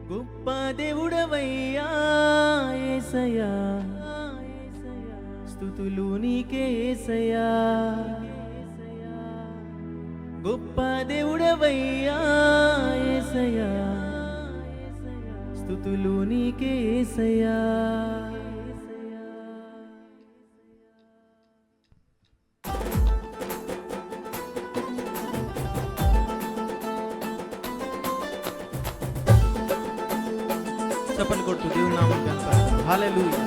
గొప్ప దేవుడవయ్యా యేసయ్యా, స్తుతులు నీకే యేసయ్యా. గొప్ప దేవుడవయ్యా యేసయ్యా, స్తుతులు నీకే యేసయ్యా. చప్పట్లు కొట్టు దేవుని నామం కనపరచు. హల్లెలూయా.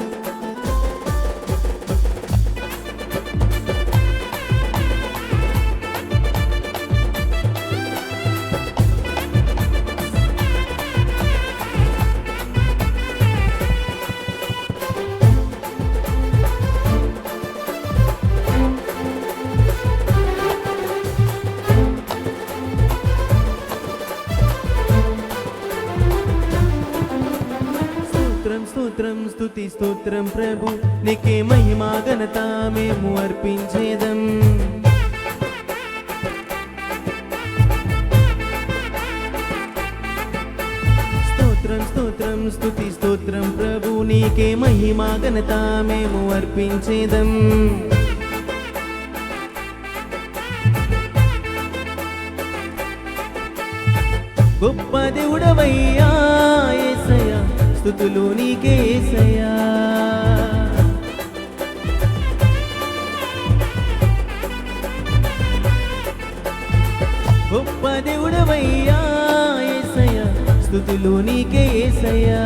స్తోత్రం స్తుతి స్తోత్రం ప్రభు, నీకే మహిమా ఘనత మేము అర్పించేదం. స్తోత్రం స్తోత్రం స్తుతి స్తోత్రం ప్రభు, నీకే మహిమా ఘనత మేము అర్పించేదం. గొప్ప దేవుడవయ్యా యేసయ్యా, స్తుతులు నీకే యేసయ్యా. గొప్ప దేవుడవయ్యా యేసయ్యా, స్తుతులు నీకే యేసయ్యా.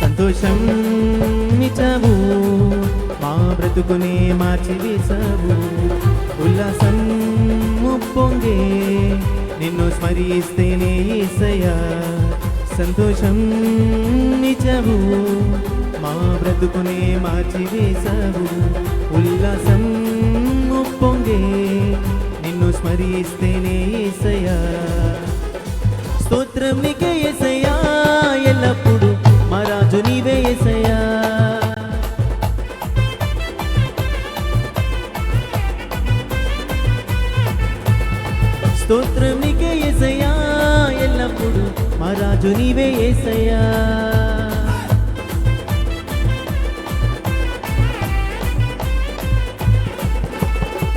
సంతోషం నిచవు మా బ్రతుకునే మార్చివేశావు, ఉల్లాసం పొంగే నిన్ను స్మరిస్తేనే యేసయ్యా. సంతోషం నిజము మా బ్రతుకునే మార్చివేశావు, ఉల్లాసం పొంగే నిన్ను స్మరిస్తేనే యేసయ్యా. స్తోత్రం నీకే యేసయ్యా, ఎల్లప్పుడు మా రాజు నీవే యేసయ్యా. స్తోత్రం నీకే యేసయ్యా, ఎల్లప్పుడు మా రాజు నీవే యేసయ్యా.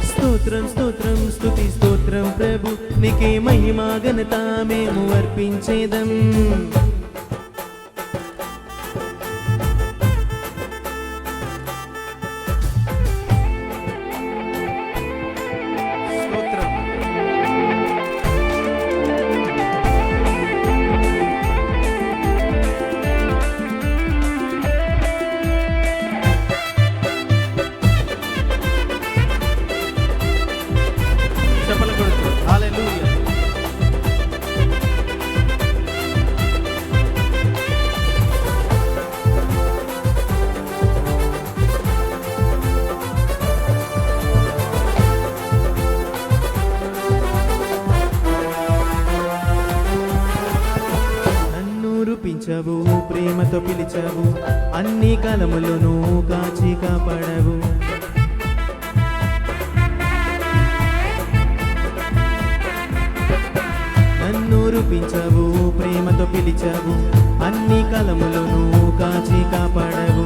స్తోత్రం స్తోత్రం స్తుతి స్తోత్రం ప్రభు, నీకే మహిమా ఘనత మేము అర్పించేదం. రూపించవు, ప్రేమతో పిలిచావు, అన్ని కాలములను కాచి కాపాడవు. నన్ను రూపించవు, ప్రేమతో పిలిచావు, అన్ని కాలములను కాచి కాపాడవు.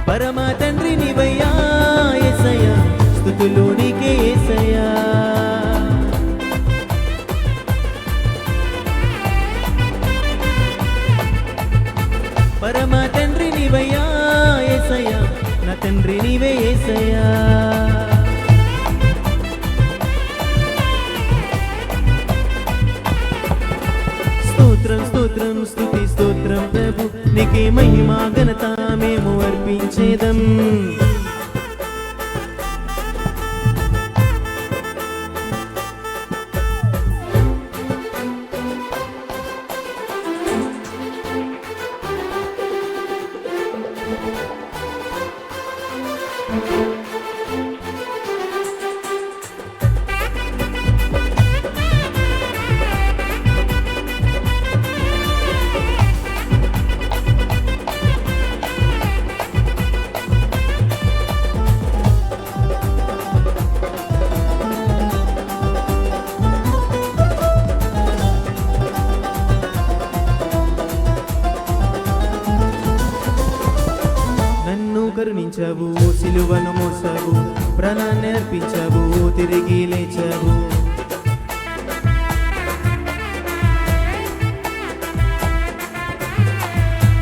పరమ తండ్రి నీవయ్యా యేసయ్యా, స్తుతులు నీకే యేసయ్యా. పరమ తండ్రి నీవయ్యా యేసయ్యా, నా తండ్రి నీవే యేసయ్యా. స్తోత్రం స్తోత్రం స్తుతి స్తోత్రం ప్రభు, నీకే మహిమా ఘనత మేము అర్పించేదం. కరుణించావు, సిలువను మోసావు, ప్రాణాన్ని అర్పించావు, తిరిగి లేచావు.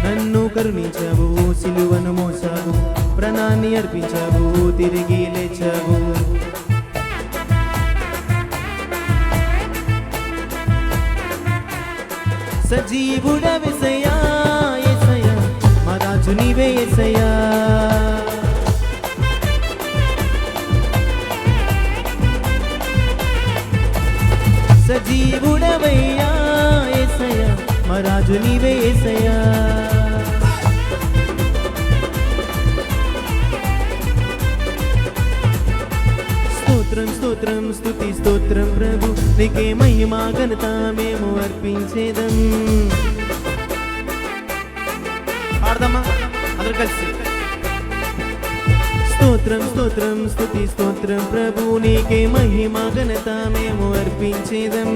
నన్ను కరుణించావు, సిలువను మోసావు, ప్రాణాన్ని అర్పించావు, తిరిగి లేచావు. సజీవుడవెసయ్యా యేసయ్యా, మా రాజు నీవే యేసయ్యా. సజీవుడవయ్యా యేసయ్యా, మా రాజు నీవే యేసయ్యా. స్తోత్రం స్తోత్రం స్తుతి స్తోత్రం ప్రభు, నీకే మహిమా ఘనత మేము అర్పించేదం. పాడదామా అందరూ కలిసి. స్తోత్రం స్తోత్రం స్తుతి స్తోత్రం ప్రభు, నీకే మహిమా ఘనత మేము అర్పించేదం.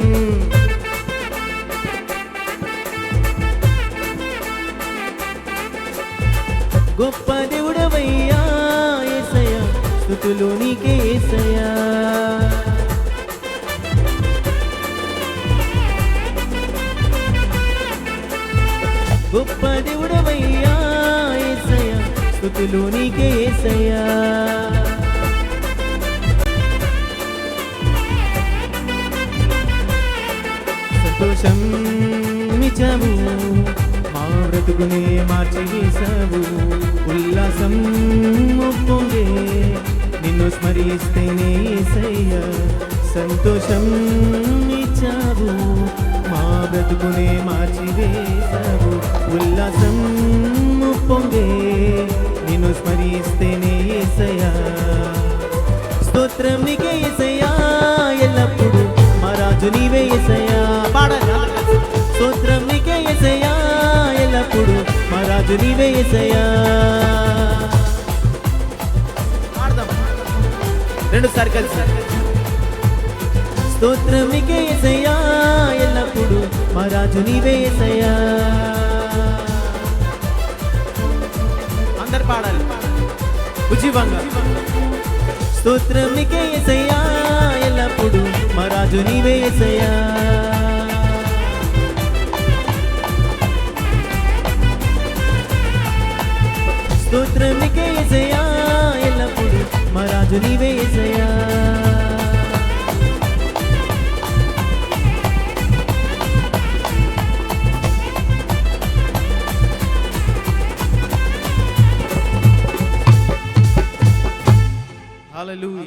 గొప్ప దేవుడవయ్యా యేసయ్యా, స్తుతులు నీకే యేసయ్యా. గొప్ప దేవుడవయ్యా యేసయ్యా, స్తుతులు నీకే యేసయ్యా. సంతోషం ఇచ్చావు, మా బ్రతుకునే మార్చివేశావు. ఉల్లాసం ఉప్పొంగే నిన్ను స్మరిస్తేనే యేసయ్యా. సంతోషం ఇచ్చావు, మా బ్రతుకునే మార్చివేశావు. ఉల్లాసం ఉప్పొంగే నిన్ను స్మరిస్తేనే యేసయ్యా. స్తోత్రం నీకే యేసయ్యా, ఎల్లప్పుడు మా రాజు నీవే యేసయ్యా. పాడాలి. స్తోత్రం నీకే యేసయ్యా, ఎల్లప్పుడు మా రాజు నీవే యేసయ్యా. రెండు సర్కిల్. స్తోత్రం నీకే యేసయ్యా, ఎల్లప్పుడు మా రాజు నీవే యేసయ్యా. అందరు పాడాలి ఉజ్జీవంగా. స్తోత్రం నీకే యేసయ్యా, ఎల్లప్పుడు మా రాజు నీవే యేసయ్యా. స్తోత్రం నీకే యేసయ్యా, ఎల్లప్పుడు మా రాజు నీవే యేసయ్యా. హల్లెలూయా.